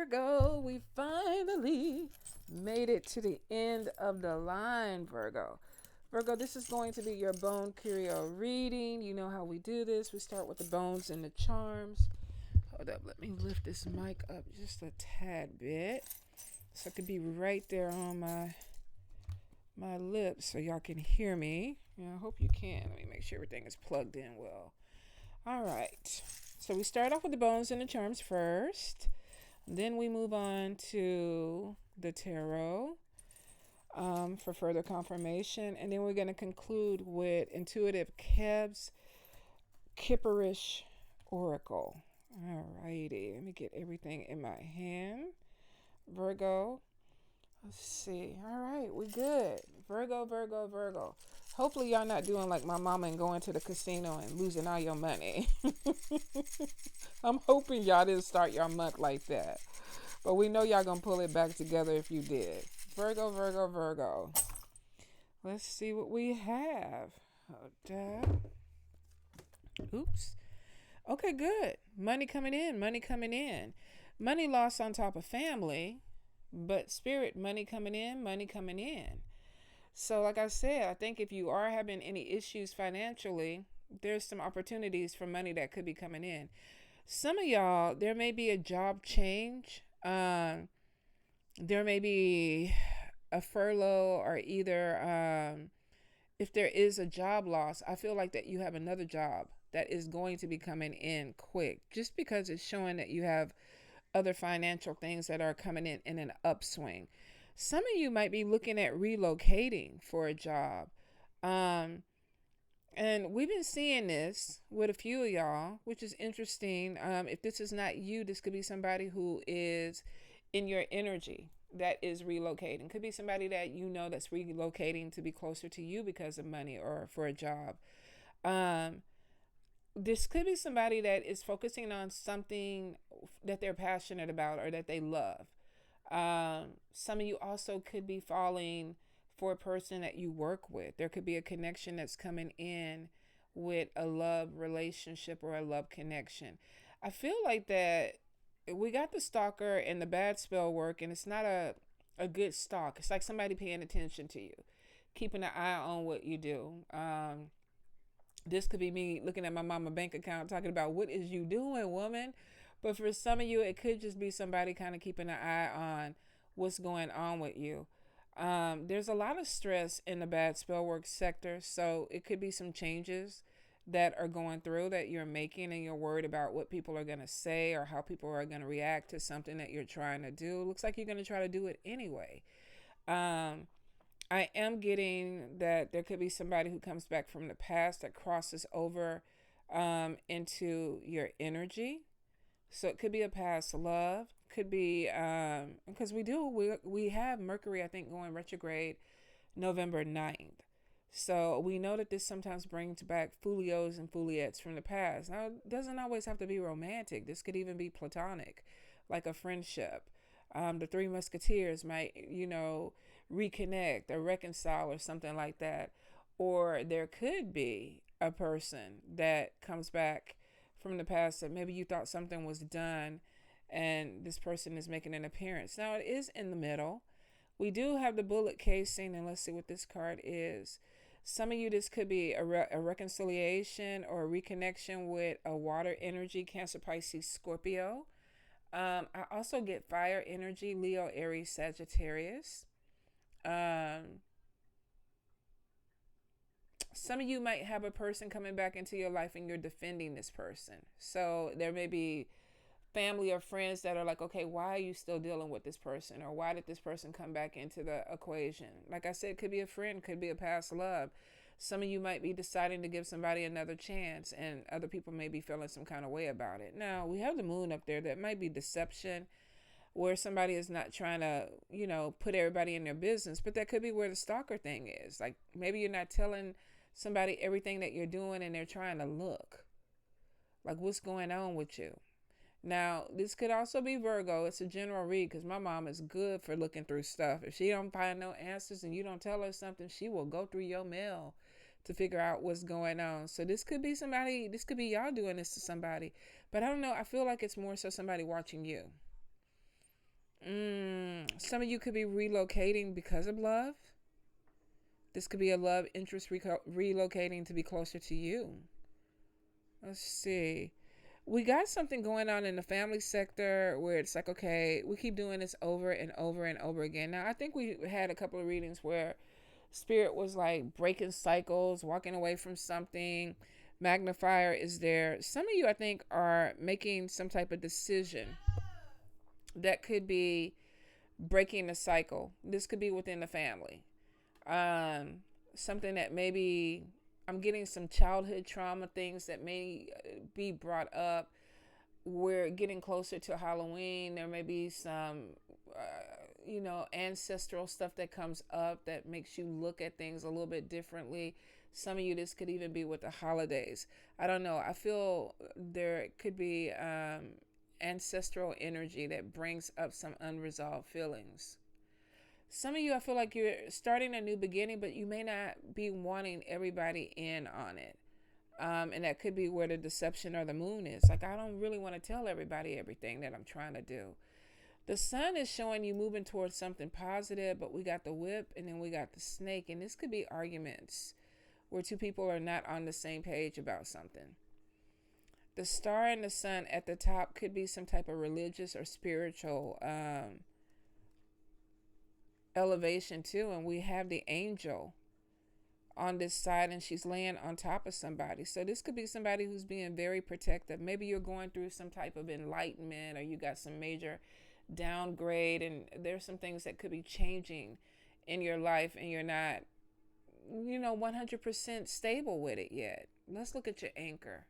Virgo, we finally made it to the end of the line, Virgo. Virgo, this is going to be your bone curio reading. You know how we do this. We start with the bones and the charms. Hold up, let me lift this mic up just a tad bit so it could be right there on my lips so y'all can hear me. Yeah, I hope you can. Let me make sure everything is plugged in well. All right. So we start off with the bones and the charms first. Then we move on to the tarot for further confirmation. And then we're going to conclude with Intuitive Keb's Kipperish Oracle. All righty. Let me get everything in my hand. Virgo. Let's see. All right. We good. Virgo, Virgo, Virgo. Hopefully y'all not doing like my mama and going to the casino and losing all your money. I'm hoping y'all didn't start your month like that. But we know y'all gonna pull it back together if you did. Virgo, Virgo, Virgo. Let's see what we have. Oops. Okay, good. Money coming in, money coming in. Money lost on top of family, but spirit, money coming in, money coming in. So like I said, I think if you are having any issues financially, there's some opportunities for money that could be coming in. Some of y'all, there may be a job change. There may be a furlough or either if there is a job loss, I feel like that you have another job that is going to be coming in quick just because it's showing that you have other financial things that are coming in an upswing. Some of you might be looking at relocating for a job. And we've been seeing this with a few of y'all, which is interesting. If this is not you, this could be somebody who is in your energy that is relocating. Could be somebody that you know that's relocating to be closer to you because of money or for a job. This could be somebody that is focusing on something that they're passionate about or that they love. Some of you also could be falling for a person that you work with. There could be a connection that's coming in with a love relationship or a love connection. I feel like that we got the stalker and the bad spell work, and it's not a good stalk. It's like somebody paying attention to you, keeping an eye on what you do. This could be me looking at my mama bank account talking about what is you doing, woman? But for some of you, it could just be somebody kind of keeping an eye on what's going on with you. There's a lot of stress in the bad spell work sector, so it could be some changes that are going through that you're making and you're worried about what people are going to say or how people are going to react to something that you're trying to do. Looks like you're going to try to do it anyway. I am getting that there could be somebody who comes back from the past that crosses over into your energy. So it could be a past love. Could be because we have Mercury, I think, going retrograde November 9th. So we know that this sometimes brings back folios and foliettes from the past. Now, it doesn't always have to be romantic. This could even be platonic, like a friendship. The Three Musketeers might, reconnect or reconcile or something like that. Or there could be a person that comes back from the past that maybe you thought something was done and this person is making an appearance. Now, it is in the middle. We do have the bullet casing, and let's see what this card is. Some of you, this could be a reconciliation or a reconnection with a water energy, Cancer, Pisces, Scorpio. I also get fire energy, Leo, Aries, Sagittarius. Some of you might have a person coming back into your life and you're defending this person. So there may be family or friends that are like, okay, why are you still dealing with this person? Or why did this person come back into the equation? Like I said, it could be a friend, could be a past love. Some of you might be deciding to give somebody another chance and other people may be feeling some kind of way about it. Now, we have the moon up there. That might be deception where somebody is not trying to, put everybody in their business. But that could be where the stalker thing is. Like maybe you're not telling somebody everything that you're doing and they're trying to look. Like what's going on with you? Now, this could also be Virgo. It's a general read because my mom is good for looking through stuff. If she don't find no answers and you don't tell her something, she will go through your mail to figure out what's going on. So this could be somebody, this could be y'all doing this to somebody. But I don't know. I feel like it's more so somebody watching you. Some of you could be relocating because of love. This could be a love interest relocating to be closer to you. Let's see. We got something going on in the family sector where it's like, okay, we keep doing this over and over and over again. Now, I think we had a couple of readings where spirit was like breaking cycles, walking away from something. Magnifier is there. Some of you, I think, are making some type of decision that could be breaking the cycle. This could be within the family. Something that maybe I'm getting some childhood trauma things that may be brought up. We're getting closer to Halloween. There may be some, ancestral stuff that comes up that makes you look at things a little bit differently. Some of you, this could even be with the holidays. I don't know. I feel there could be ancestral energy that brings up some unresolved feelings. Some of you, I feel like you're starting a new beginning, but you may not be wanting everybody in on it. And that could be where the deception or the moon is. Like, I don't really want to tell everybody everything that I'm trying to do. The sun is showing you moving towards something positive, but we got the whip and then we got the snake. And this could be arguments where two people are not on the same page about something. The star and the sun at the top could be some type of religious or spiritual elevation too. And we have the angel on this side and she's laying on top of somebody. So this could be somebody who's being very protective. Maybe you're going through some type of enlightenment or you got some major downgrade and there's some things that could be changing in your life and you're not 100% stable with it yet. Let's look at your anchor.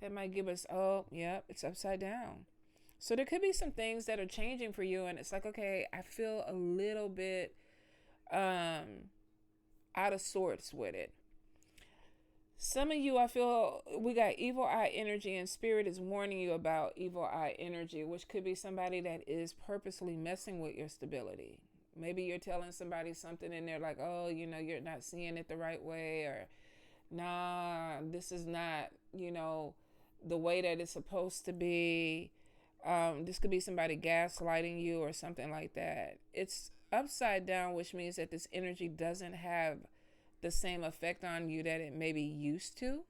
That might give us, it's upside down. So there could be some things that are changing for you and it's like, okay, I feel a little bit out of sorts with it. Some of you, I feel we got evil eye energy and spirit is warning you about evil eye energy, which could be somebody that is purposely messing with your stability. Maybe you're telling somebody something and they're like, oh, you're not seeing it the right way, or nah, this is not, the way that it's supposed to be. This could be somebody gaslighting you or something like that. It's upside down, which means that this energy doesn't have the same effect on you that it maybe used to.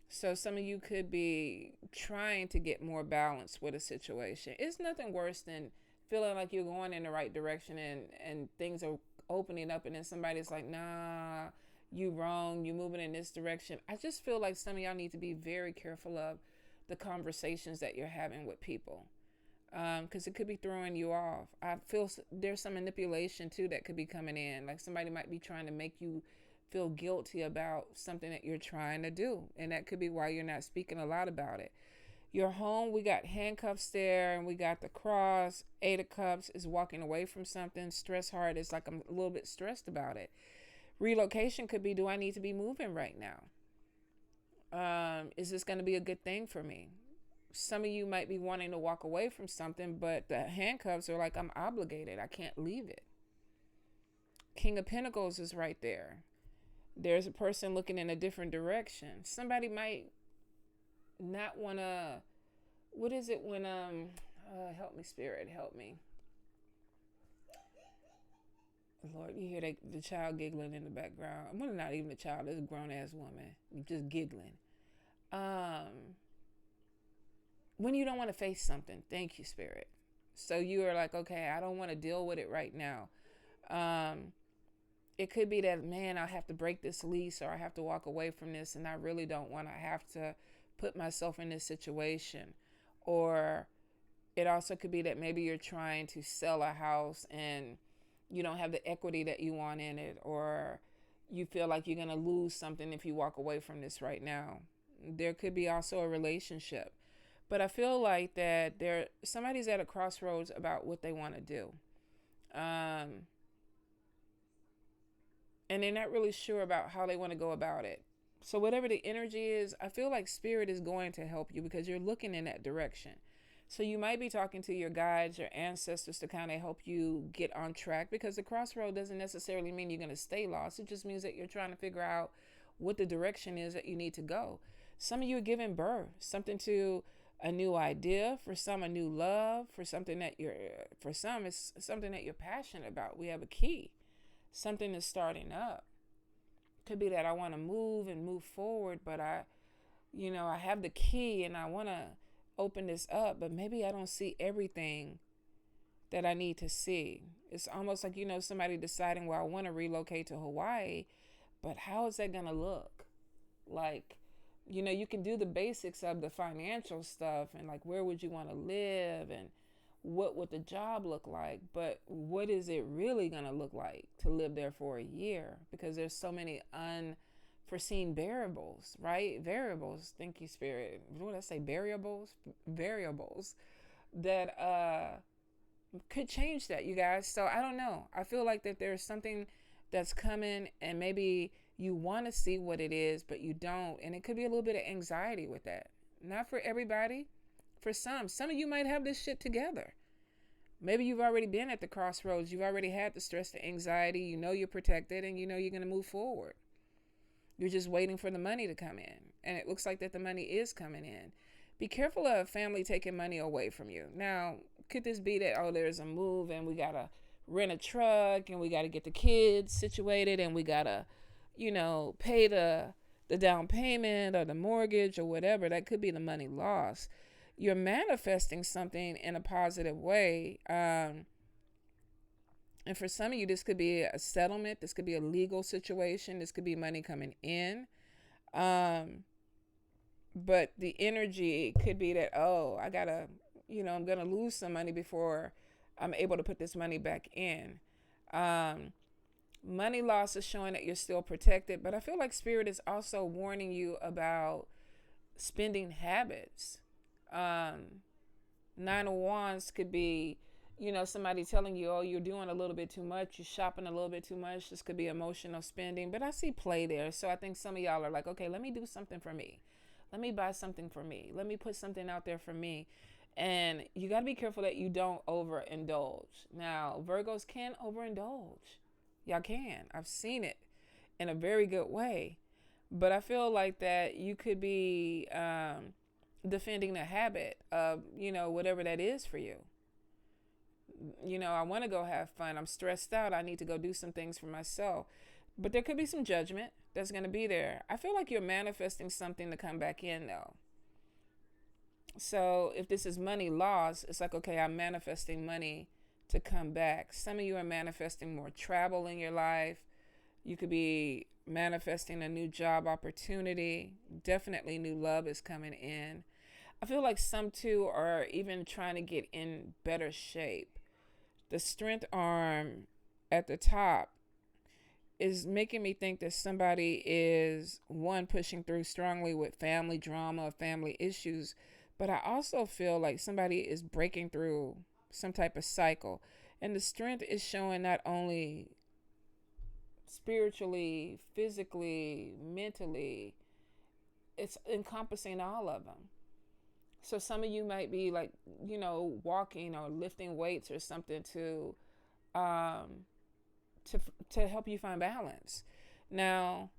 So some of you could be trying to get more balance with a situation. It's nothing worse than feeling like you're going in the right direction and things are opening up and then somebody's like, nah, you wrong, you moving in this direction. I just feel like some of y'all need to be very careful of the conversations that you're having with people. Because it could be throwing you off. I feel there's some manipulation too that could be coming in. Like somebody might be trying to make you feel guilty about something that you're trying to do. And that could be why you're not speaking a lot about it. Your home, we got handcuffs there and we got the cross. 8 of Cups is walking away from something. Stress heart is like I'm a little bit stressed about it. Relocation could be, do I need to be moving right now? Is this going to be a good thing for me? Some of you might be wanting to walk away from something, but the handcuffs are like, I'm obligated. I can't leave it. King of Pentacles is right there. There's a person looking in a different direction. Somebody might not want to, what is it when, help me, Spirit, help me. Lord, you hear the child giggling in the background. Well, not even a child, it's a grown-ass woman. Just giggling. When you don't want to face something, thank you, Spirit. So you are like, okay, I don't want to deal with it right now. It could be that, man, I have to break this lease or I have to walk away from this and I really don't want to have to put myself in this situation. Or it also could be that maybe you're trying to sell a house and you don't have the equity that you want in it, or you feel like you're going to lose something if you walk away from this right now. There could be also a relationship. But I feel like that somebody's at a crossroads about what they want to do. And they're not really sure about how they want to go about it. So whatever the energy is, I feel like Spirit is going to help you because you're looking in that direction. So you might be talking to your guides, your ancestors to kind of help you get on track, because the crossroad doesn't necessarily mean you're going to stay lost. It just means that you're trying to figure out what the direction is that you need to go. Some of you are giving birth, something to a new idea, for some a new love, for some it's something that you're passionate about. We have a key, something is starting up. Could be that I want to move forward, but I have the key and I want to open this up, but maybe I don't see everything that I need to see. It's almost like, somebody deciding, well, I want to relocate to Hawaii, but how is that going to look? Like, you can do the basics of the financial stuff and like, where would you want to live and what would the job look like? But what is it really going to look like to live there for a year? Because there's so many unforeseen variables, right? Variables, thank you, Spirit. What did I say? Variables that could change that, you guys. So I don't know. I feel like that there's something that's coming and maybe you want to see what it is, but you don't. And it could be a little bit of anxiety with that. Not for everybody. For some of you might have this shit together. Maybe you've already been at the crossroads. You've already had the stress, the anxiety. You're protected and you're going to move forward. You're just waiting for the money to come in. And it looks like that the money is coming in. Be careful of family taking money away from you. Now, could this be that, there's a move and we got to rent a truck and we got to get the kids situated and we got to, pay the down payment or the mortgage or whatever. That could be the money lost. You're manifesting something in a positive way. And for some of you, this could be a settlement. This could be a legal situation. This could be money coming in. But the energy could be that, I gotta, I'm going to lose some money before I'm able to put this money back in. Money loss is showing that you're still protected, but I feel like Spirit is also warning you about spending habits. Nine of Wands could be, somebody telling you, you're doing a little bit too much. You're shopping a little bit too much. This could be emotional spending, but I see play there. So I think some of y'all are like, okay, let me do something for me. Let me buy something for me. Let me put something out there for me. And you got to be careful that you don't overindulge. Now, Virgos can overindulge. Y'all can. I've seen it in a very good way. But I feel like that you could be defending the habit of, whatever that is for you. I want to go have fun. I'm stressed out. I need to go do some things for myself. But there could be some judgment that's going to be there. I feel like you're manifesting something to come back in, though. So if this is money lost, it's like, okay, I'm manifesting money to come back. Some of you are manifesting more travel in your life. You could be manifesting a new job opportunity. Definitely new love is coming in. I feel like some too are even trying to get in better shape. The strength arm at the top is making me think that somebody is, one, pushing through strongly with family drama, family issues, but I also feel like somebody is breaking through some type of cycle. And the strength is showing not only spiritually, physically, mentally, it's encompassing all of them. So some of you might be like, walking or lifting weights or something to help you find balance. Now,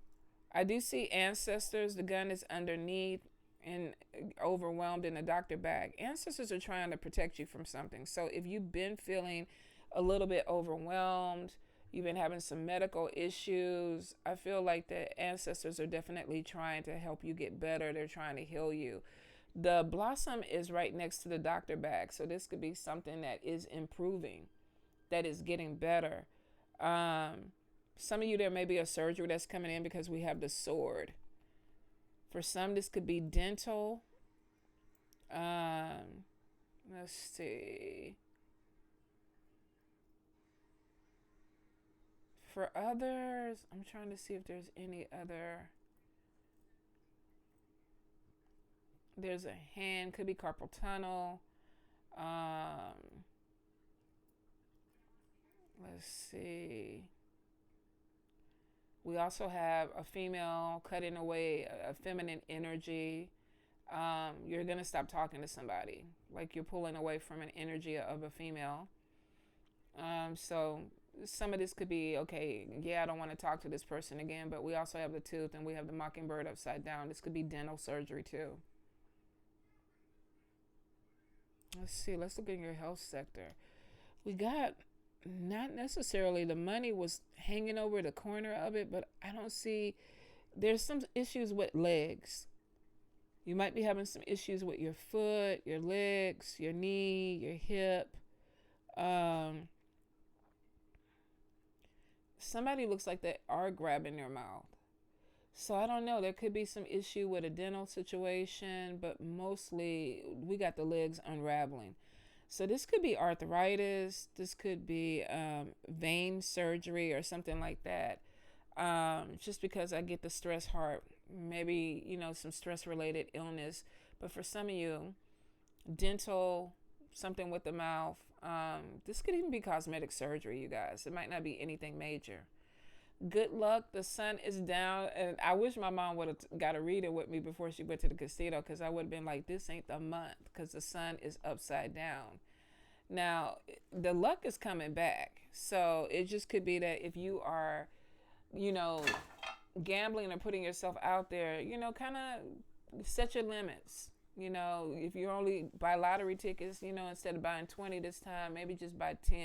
I do see ancestors. The gun is underneath and overwhelmed in the doctor bag. Ancestors are trying to protect you from something. So if you've been feeling a little bit overwhelmed, you've been having some medical issues, I feel like the ancestors are definitely trying to help you get better. They're trying to heal you. The blossom is right next to the doctor bag. So this could be something that is improving, that is getting better. Some of you, there may be a surgery that's coming in because we have the sword. For some, this could be dental. Let's see. For others, I'm trying to see if there's any other. There's a hand, could be carpal tunnel. Let's see. We also have a female cutting away a feminine energy. You're going to stop talking to somebody. Like you're pulling away from an energy of a female. So some of this could be, okay, I don't want to talk to this person again. But we also have the tooth and we have the mockingbird upside down. This could be dental surgery too. Let's see. Let's look at your health sector. We got not necessarily the money was hanging over the corner of it, but I don't see. There's some issues with legs. You might be having some issues with your foot, your legs, your knee, your hip. Um, Somebody looks like they are grabbing their mouth. So I don't know. There could be some issue with a dental situation, but mostly we got the legs unraveling. So this could be arthritis. This could be vein surgery or something like that. Just because I get the stress heart, maybe, some stress related illness. But for some of you, dental, something with the mouth. This could even be cosmetic surgery, you guys. It might not be anything major. Good luck. The sun is down. And I wish my mom would have got a reader with me before she went to the casino, because I would have been like, this ain't the month, because the sun is upside down. Now, the luck is coming back. So it just could be that if you are, you know, gambling or putting yourself out there, kind of set your limits. If you only buy lottery tickets, instead of buying 20 this time, maybe just buy 10.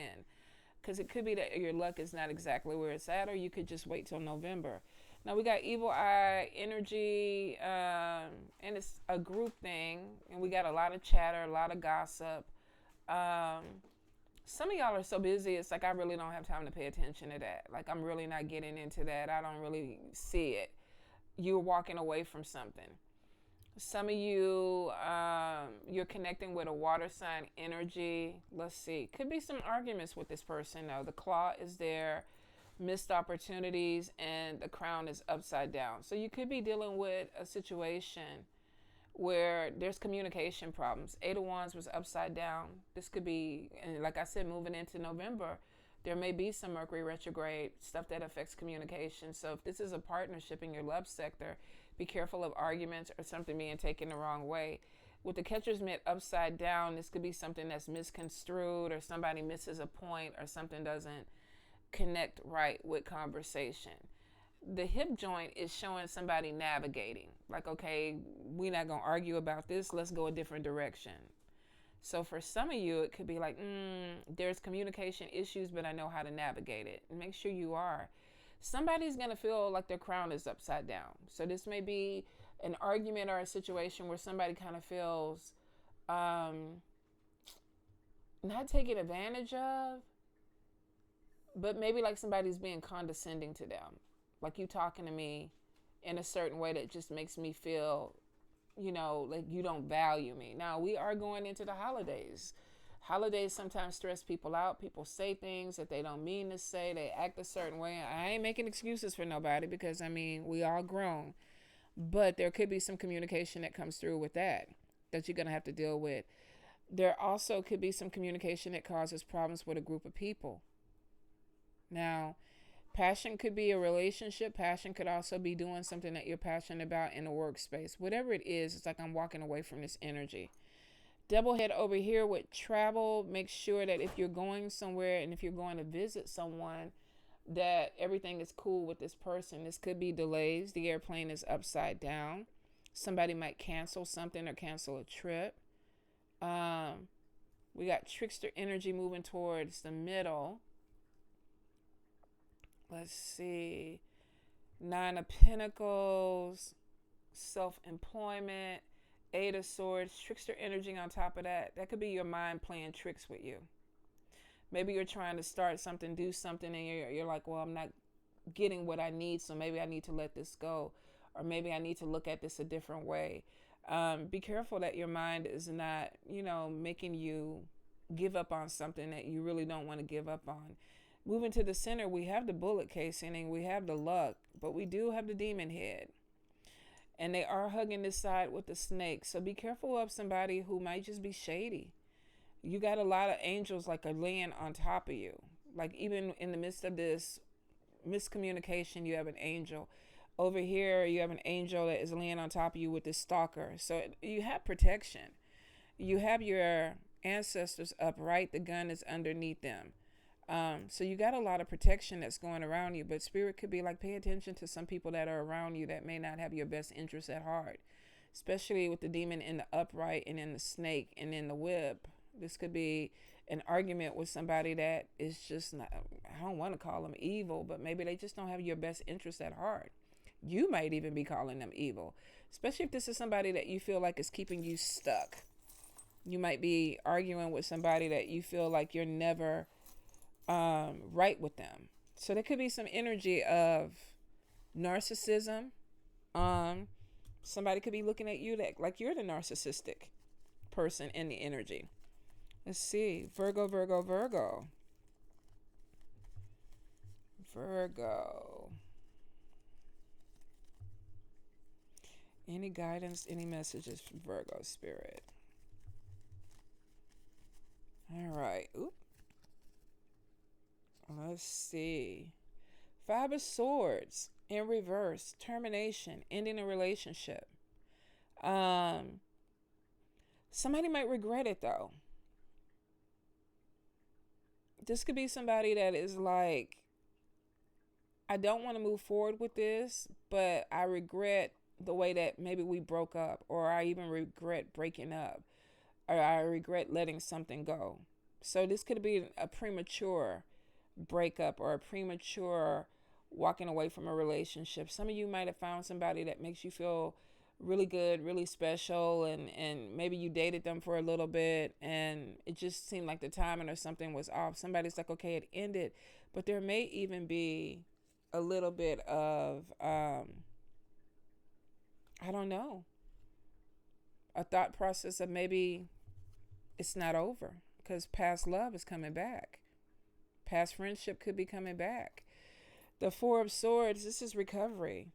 Because it could be that your luck is not exactly where it's at, or you could just wait till November. Now we got evil eye energy, and it's a group thing, and we got a lot of chatter, a lot of gossip. Some of y'all are so busy, it's like I really don't have time to pay attention to that. Like I'm really not getting into that. I don't really see it. You're walking away from something. Some of you, you're connecting with a water sign energy. Let's see. Could be some arguments with this person. Now, the claw is there, missed opportunities, and the crown is upside down. So you could be dealing with a situation where there's communication problems. Eight of Wands was upside down. This could be, and like I said, moving into November, there may be some Mercury retrograde, stuff that affects communication. So if this is a partnership in your love sector, be careful of arguments or something being taken the wrong way. With the catcher's mitt upside down, this could be something that's misconstrued, or somebody misses a point, or something doesn't connect right with conversation. The hip joint is showing somebody navigating. Like, okay, we're not going to argue about this. Let's go a different direction. So for some of you, it could be like, there's communication issues, but I know how to navigate it. And make sure you are. Somebody's going to feel like their crown is upside down. So this may be an argument or a situation where somebody kind of feels not taken advantage of, but maybe like somebody's being condescending to them. Like you talking to me in a certain way that just makes me feel, like you don't value me. Now, we are going into the holidays. Holidays sometimes stress people out. People say things that they don't mean to say. They act a certain way. I ain't making excuses for nobody, because, we all grown. But there could be some communication that comes through with that you're going to have to deal with. There also could be some communication that causes problems with a group of people. Now, passion could be a relationship. Passion could also be doing something that you're passionate about in a workspace. Whatever it is, it's like I'm walking away from this energy. Double head over here with travel. Make sure that if you're going somewhere and if you're going to visit someone, that everything is cool with this person. This could be delays. The airplane is upside down. Somebody might cancel something or cancel a trip. We got trickster energy moving towards the middle. Let's see. 9 of Pentacles, self-employment, 8 of Swords, trickster energy on top of that. That could be your mind playing tricks with you. Maybe you're trying to start something, do something, and you're like, well, I'm not getting what I need, so maybe I need to let this go. Or maybe I need to look at this a different way. Be careful that your mind is not, making you give up on something that you really don't want to give up on. Moving to the center, we have the bullet casing and we have the luck, but we do have the demon head. And they are hugging this side with the snake. So be careful of somebody who might just be shady. You got a lot of angels like are laying on top of you. Like even in the midst of this miscommunication, you have an angel. Over here, you have an angel that is laying on top of you with this stalker. So you have protection. You have your ancestors upright. The gun is underneath them. So you got a lot of protection that's going around you, but spirit could be like, pay attention to some people that are around you that may not have your best interests at heart, especially with the demon in the upright and in the snake and in the whip. This could be an argument with somebody that is just not, I don't want to call them evil, but maybe they just don't have your best interest at heart. You might even be calling them evil, especially if this is somebody that you feel like is keeping you stuck. You might be arguing with somebody that you feel like you're never right with them. So there could be some energy of narcissism. Um, Somebody could be looking at you like you're the narcissistic person in the energy. Let's see. Virgo, Virgo, Virgo. Virgo. Any guidance, any messages from Virgo spirit? All right. Oop. Let's see. Five of Swords in reverse. Termination. Ending a relationship. Somebody might regret it though. This could be somebody that is like, I don't want to move forward with this, but I regret the way that maybe we broke up, or I even regret breaking up, or I regret letting something go. So this could be a premature breakup or a premature walking away from a relationship. Some of you might have found somebody that makes you feel really good, really special, and maybe you dated them for a little bit and it just seemed like the timing or something was off. Somebody's like, okay, it ended, but there may even be a little bit of I don't know, a thought process of maybe it's not over because past love is coming back. Past friendship could be coming back. The Four of Swords, this is recovery.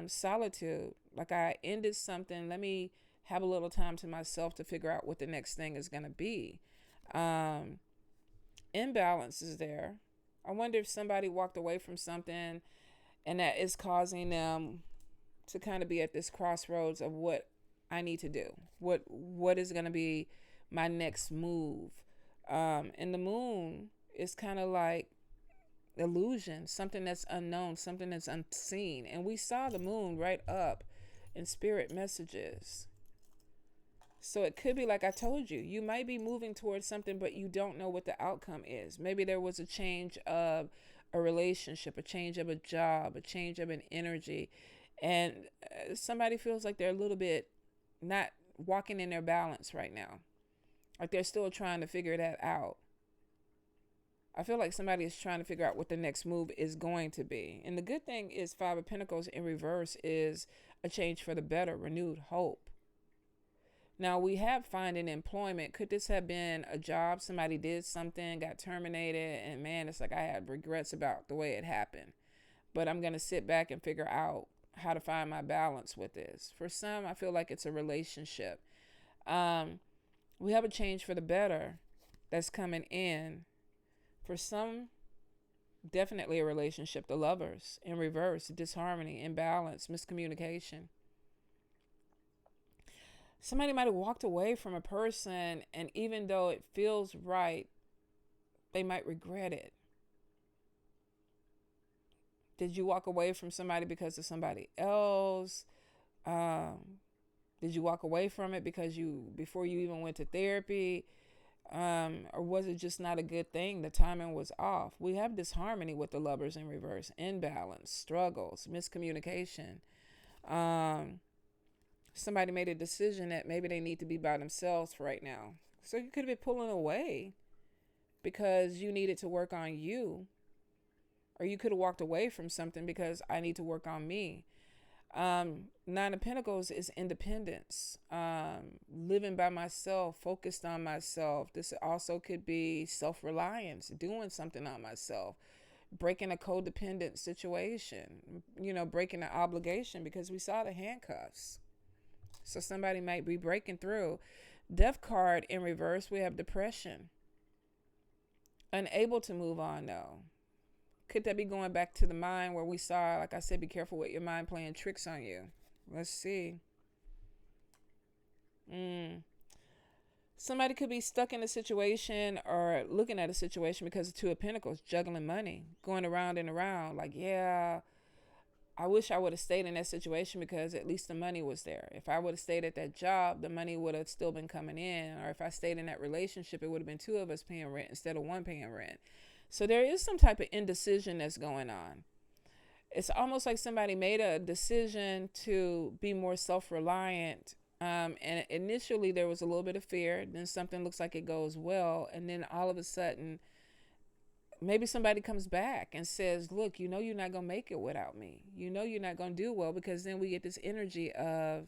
Solitude. Like I ended something. Let me have a little time to myself to figure out what the next thing is going to be. Imbalance is there. I wonder if somebody walked away from something and that is causing them to kind of be at this crossroads of what I need to do. What is going to be my next move? And the moon is kind of like illusion, something that's unknown, something that's unseen. And we saw the moon right up in spirit messages. So it could be like I told you, you might be moving towards something, but you don't know what the outcome is. Maybe there was a change of a relationship, a change of a job, a change of an energy. And somebody feels like they're a little bit not walking in their balance right now. Like they're still trying to figure that out. I feel like somebody is trying to figure out what the next move is going to be. And the good thing is Five of Pentacles in reverse is a change for the better, renewed hope. Now we have finding employment. Could this have been a job? Somebody did something, got terminated, and man, it's like I had regrets about the way it happened. But I'm going to sit back and figure out how to find my balance with this. For some, I feel like it's a relationship. We have a change for the better that's coming in. For some, definitely a relationship. The Lovers in reverse, disharmony, imbalance, miscommunication. Somebody might have walked away from a person, and even though it feels right, they might regret it. Did you walk away from somebody because of somebody else? Did you walk away from it because before you even went to therapy? Or was it just not a good thing? The timing was off. We have disharmony with the Lovers in reverse, imbalance, struggles, miscommunication. Somebody made a decision that maybe they need to be by themselves for right now. So you could have been pulling away because you needed to work on you. Or you could have walked away from something because I need to work on me. Nine of Pentacles is independence. Living by myself, focused on myself. This also could be self-reliance, doing something on myself. Breaking a codependent situation. Breaking an obligation because we saw the handcuffs. So somebody might be breaking through. Death card in reverse, we have depression. Unable to move on though. Could that be going back to the mind where we saw, like I said, be careful with your mind playing tricks on you. Let's see. Somebody could be stuck in a situation or looking at a situation because of Two of Pentacles, juggling money, going around and around. Like, yeah, I wish I would have stayed in that situation because at least the money was there. If I would have stayed at that job, the money would have still been coming in. Or if I stayed in that relationship, it would have been two of us paying rent instead of one paying rent. So there is some type of indecision that's going on. It's almost like somebody made a decision to be more self-reliant. And initially there was a little bit of fear. Then something looks like it goes well. And then all of a sudden, maybe somebody comes back and says, look, you're not going to make it without me. You're not going to do well, because then we get this energy of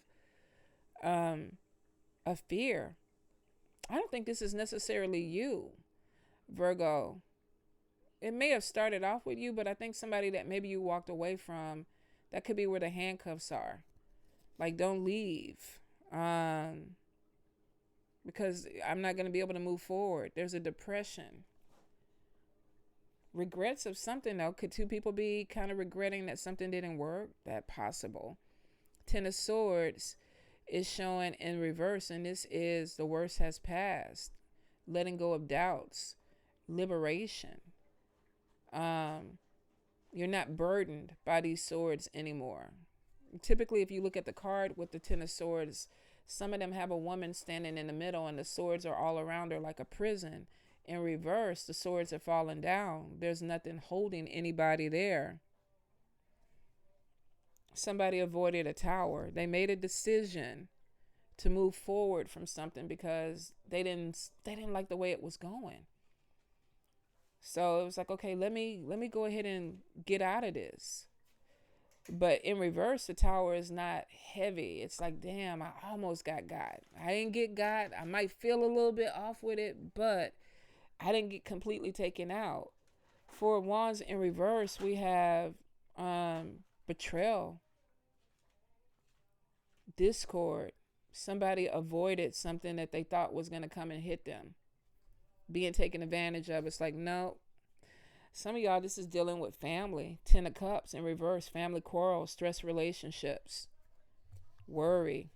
fear. I don't think this is necessarily you, Virgo. It may have started off with you, but I think somebody that maybe you walked away from, that could be where the handcuffs are. Like, don't leave. Because I'm not going to be able to move forward. There's a depression. Regrets of something, though. Could two people be kind of regretting that something didn't work? That possible. Ten of Swords is showing in reverse, and this is the worst has passed. Letting go of doubts. Liberation. You're not burdened by these swords anymore. Typically, if you look at the card with the Ten of Swords, some of them have a woman standing in the middle and the swords are all around her like a prison. In reverse, the swords are falling down. There's nothing holding anybody there. Somebody avoided a tower. They made a decision to move forward from something because they didn't like the way it was going. So it was like, okay, let me go ahead and get out of this. But in reverse, the tower is not heavy. It's like, damn, I almost got. I didn't get got. I might feel a little bit off with it, but I didn't get completely taken out. Four of Wands in reverse, we have betrayal, discord. Somebody avoided something that they thought was going to come and hit them. Being taken advantage of. It's like, no. Some of y'all, this is dealing with family. Ten of Cups in reverse. Family quarrels, stress relationships, worry.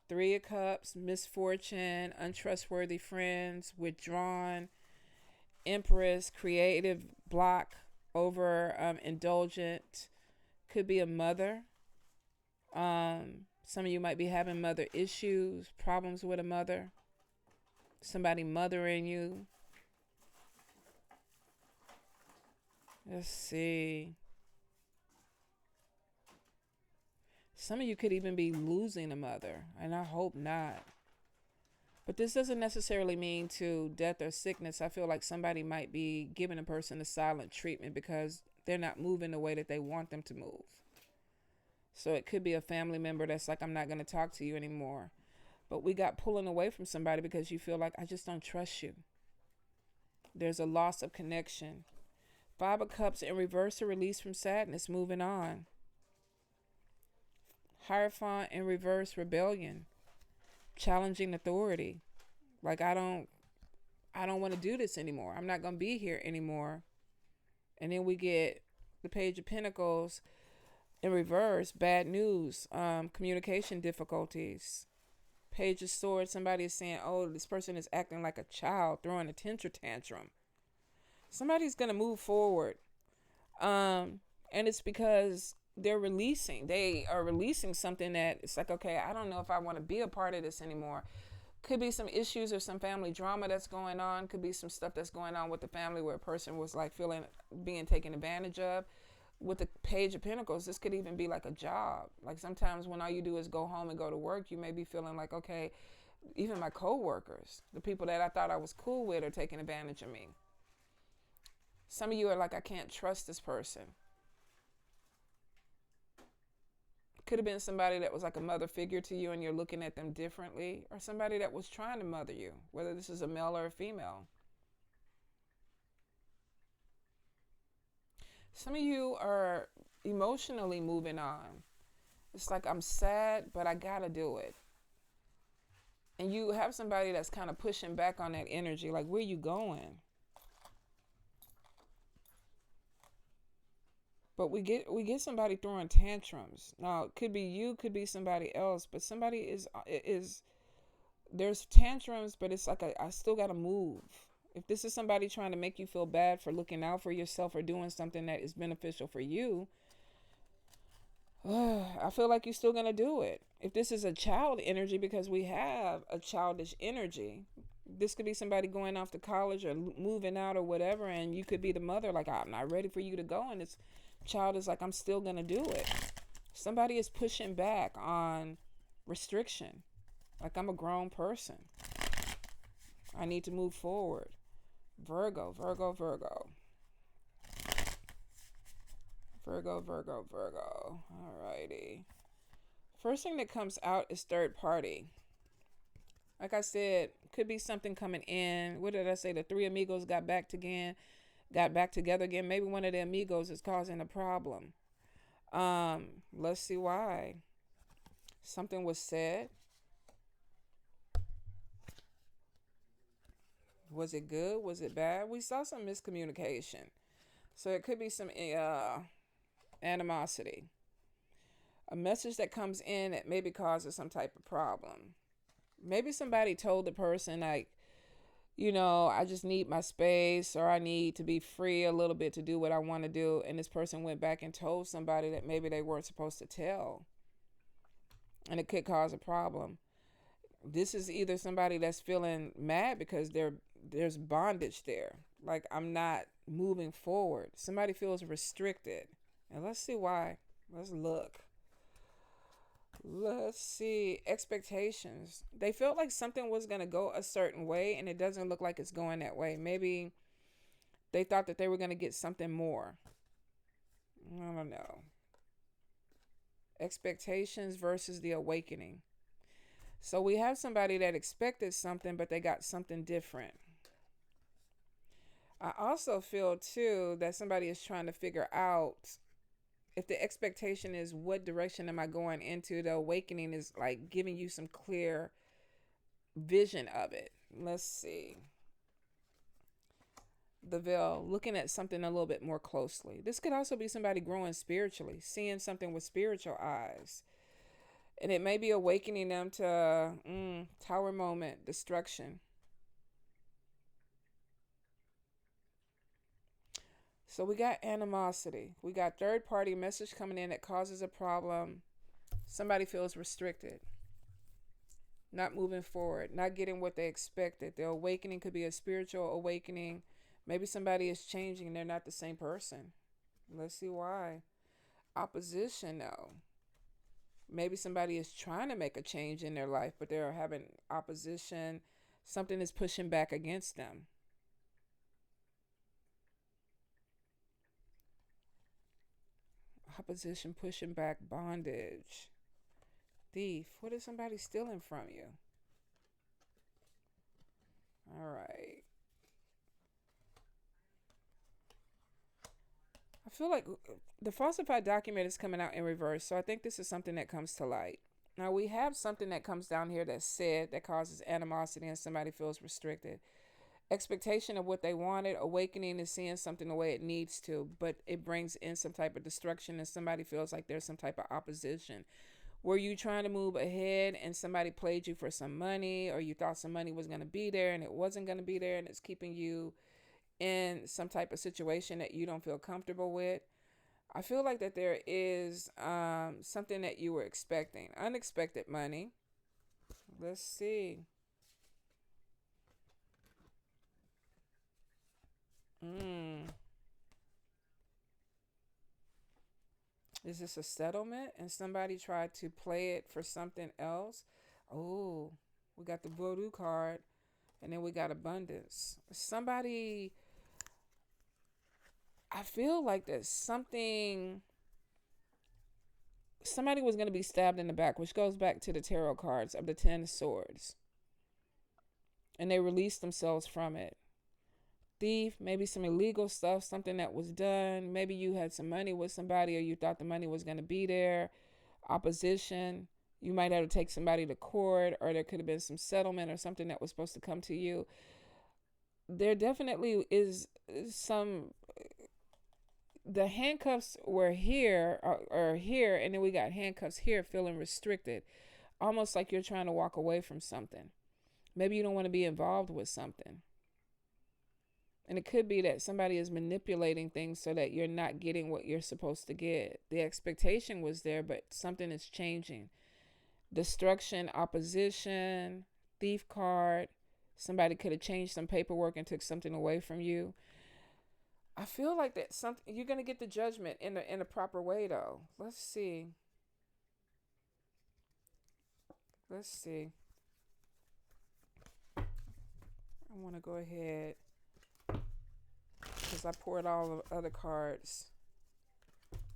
Three of Cups, misfortune, untrustworthy friends, withdrawn. Empress, creative block, over indulgent. Could be a mother. Some of you might be having mother issues, problems with a mother. Somebody mothering you. Let's see. Some of you could even be losing a mother, and I hope not. But this doesn't necessarily mean to death or sickness. I feel like somebody might be giving a person a silent treatment because they're not moving the way that they want them to move. So it could be a family member that's like, I'm not going to talk to you anymore. But we got pulling away from somebody because you feel like, I just don't trust you. There's a loss of connection. Five of Cups in reverse, a release from sadness, moving on. Hierophant in reverse, rebellion. Challenging authority. Like, I don't want to do this anymore. I'm not going to be here anymore. And then we get the Page of Pentacles in reverse, bad news, communication difficulties. Page of Swords, somebody is saying, oh, this person is acting like a child, throwing a tantrum. Somebody's going to move forward. And it's because they are releasing something that it's like, okay, I don't know if I want to be a part of this anymore. Could be some issues or some family drama that's going on. Could be some stuff that's going on with the family where a person was like being taken advantage of. With the Page of Pentacles, this could even be like a job. Like sometimes when all you do is go home and go to work, you may be feeling like, okay, even my co-workers, the people that I thought I was cool with, are taking advantage of me. Some of you are like, I can't trust this person. Could have been somebody that was like a mother figure to you and you're looking at them differently, or somebody that was trying to mother you, whether this is a male or a female. Some of you are emotionally moving on. It's like, I'm sad, but I gotta do it. And you have somebody that's kind of pushing back on that energy, like, where you going? But we get somebody throwing tantrums. Now, it could be you, could be somebody else, but somebody is there's tantrums, but it's like I still gotta move. If this is somebody trying to make you feel bad for looking out for yourself or doing something that is beneficial for you, I feel like you're still going to do it. If this is a child energy, because we have a childish energy, this could be somebody going off to college or moving out or whatever, and you could be the mother, like, I'm not ready for you to go, and this child is like, I'm still going to do it. Somebody is pushing back on restriction. Like, I'm a grown person. I need to move forward. Virgo, Virgo, Virgo. Virgo, Virgo, Virgo. Alrighty. First thing that comes out is third party. Like I said, could be something coming in. What did I say? The three amigos got back together again. Maybe one of the amigos is causing a problem. Let's see why. Something was said. Was it good? Was it bad? We saw some miscommunication. So it could be some animosity. A message that comes in that maybe causes some type of problem. Maybe somebody told the person, like, I just need my space, or I need to be free a little bit to do what I want to do. And this person went back and told somebody that maybe they weren't supposed to tell. And it could cause a problem. This is either somebody that's feeling mad because there's bondage there. Like, I'm not moving forward. Somebody feels restricted. And let's see why. Let's look. Let's see. Expectations. They felt like something was going to go a certain way, and it doesn't look like it's going that way. Maybe they thought that they were going to get something more. I don't know. Expectations versus the awakening. So we have somebody that expected something, but they got something different. I also feel, too, that somebody is trying to figure out if the expectation is what direction am I going into. The awakening is like giving you some clear vision of it. Let's see. The veil, looking at something a little bit more closely. This could also be somebody growing spiritually, seeing something with spiritual eyes. And it may be awakening them to tower moment, destruction. So we got animosity. We got third party message coming in that causes a problem. Somebody feels restricted. Not moving forward. Not getting what they expected. The awakening could be a spiritual awakening. Maybe somebody is changing and they're not the same person. Let's see why. Opposition, though. Maybe somebody is trying to make a change in their life, but they're having opposition. Something is pushing back against them. Opposition, pushing back, bondage. Thief. What is somebody stealing from you? All right. I feel like the falsified document is coming out in reverse, so I think this is something that comes to light. Now we have something that comes down here that's said that causes animosity and somebody feels restricted. Expectation of what they wanted, awakening is seeing something the way it needs to, but it brings in some type of destruction and somebody feels like there's some type of opposition. Were you trying to move ahead and somebody played you for some money, or you thought some money was going to be there and it wasn't going to be there, and it's keeping you in some type of situation that you don't feel comfortable with? I feel like that there is something that you were expecting. Unexpected money. Let's see. Is this a settlement and somebody tried to play it for something else? Oh, we got the Vodou card and then we got abundance. I feel like there's somebody was going to be stabbed in the back, which goes back to the tarot cards of the 10 swords. And they released themselves from it. Thief, maybe some illegal stuff, something that was done. Maybe you had some money with somebody or you thought the money was going to be there. Opposition. You might have to take somebody to court, or there could have been some settlement or something that was supposed to come to you. There definitely is the handcuffs were here or here, and then we got handcuffs here, feeling restricted. Almost like you're trying to walk away from something. Maybe you don't want to be involved with something. And it could be that somebody is manipulating things so that you're not getting what you're supposed to get. The expectation was there, but something is changing. Destruction, opposition, thief card. Somebody could have changed some paperwork and took something away from you. I feel like that something you're gonna get the judgment in a proper way though. Let's see. Let's see. I want to go ahead because I poured all the other cards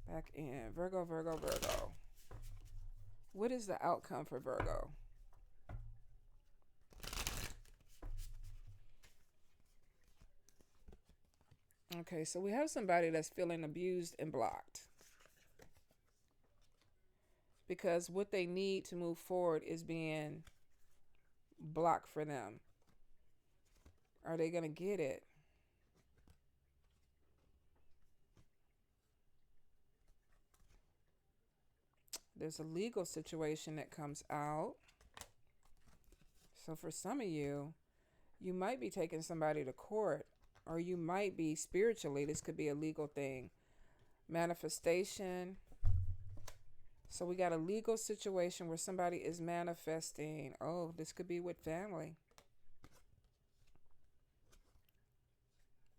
back in. Virgo, Virgo, Virgo. What is the outcome for Virgo? Okay, so we have somebody that's feeling abused and blocked because what they need to move forward is being blocked for them. Are they going to get it? There's a legal situation that comes out. So for some of you, you might be taking somebody to court, or you might be spiritually. This could be a legal thing. Manifestation. So we got a legal situation where somebody is manifesting. Oh, this could be with family.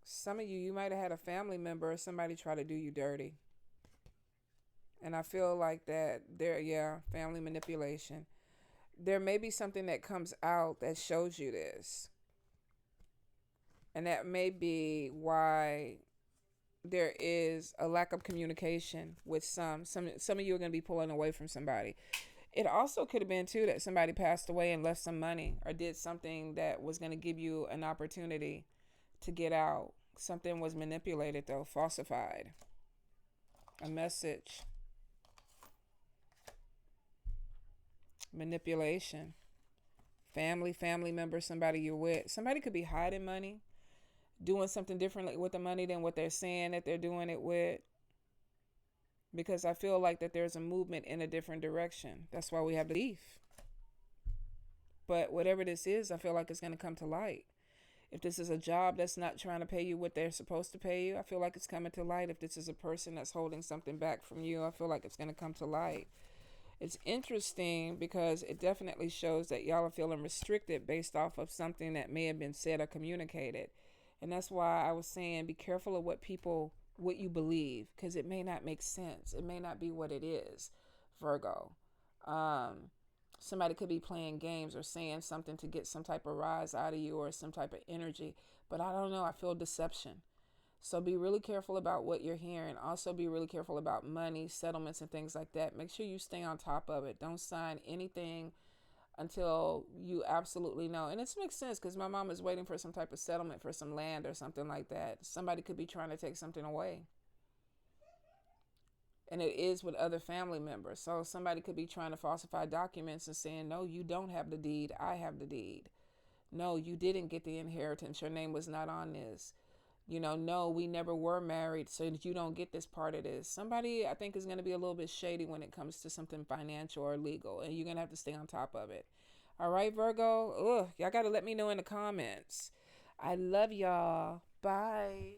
Some of you, you might have had a family member or somebody try to do you dirty. And I feel like that there, yeah, family manipulation. There may be something that comes out that shows you this. And that may be why there is a lack of communication with some of you are going to be pulling away from somebody. It also could have been too that somebody passed away and left some money or did something that was going to give you an opportunity to get out. Something was manipulated though, falsified. A message. Manipulation. Family member, somebody you're with. Somebody could be hiding money, doing something differently with the money than what they're saying that they're doing it with. Because I feel like that there's a movement in a different direction. That's why we have the thief. But whatever this is, I feel like it's going to come to light. If this is a job that's not trying to pay you what they're supposed to pay you, I feel like it's coming to light. If this is a person that's holding something back from you, I feel like it's going to come to light. It's interesting because it definitely shows that y'all are feeling restricted based off of something that may have been said or communicated. And that's why I was saying be careful of what you believe, because it may not make sense. It may not be what it is, Virgo. Somebody could be playing games or saying something to get some type of rise out of you or some type of energy. But I don't know. I feel deception. So be really careful about what you're hearing. Also be really careful about money, settlements, and things like that. Make sure you stay on top of it. Don't sign anything until you absolutely know. And it makes sense because my mom is waiting for some type of settlement for some land or something like that. Somebody could be trying to take something away. And it is with other family members. So somebody could be trying to falsify documents and saying, no, you don't have the deed. I have the deed. No, you didn't get the inheritance. Your name was not on this. No, we never were married, so that you don't get this part of this. Somebody, I think, is going to be a little bit shady when it comes to something financial or legal, and you're going to have to stay on top of it. All right, Virgo? Y'all got to let me know in the comments. I love y'all. Bye.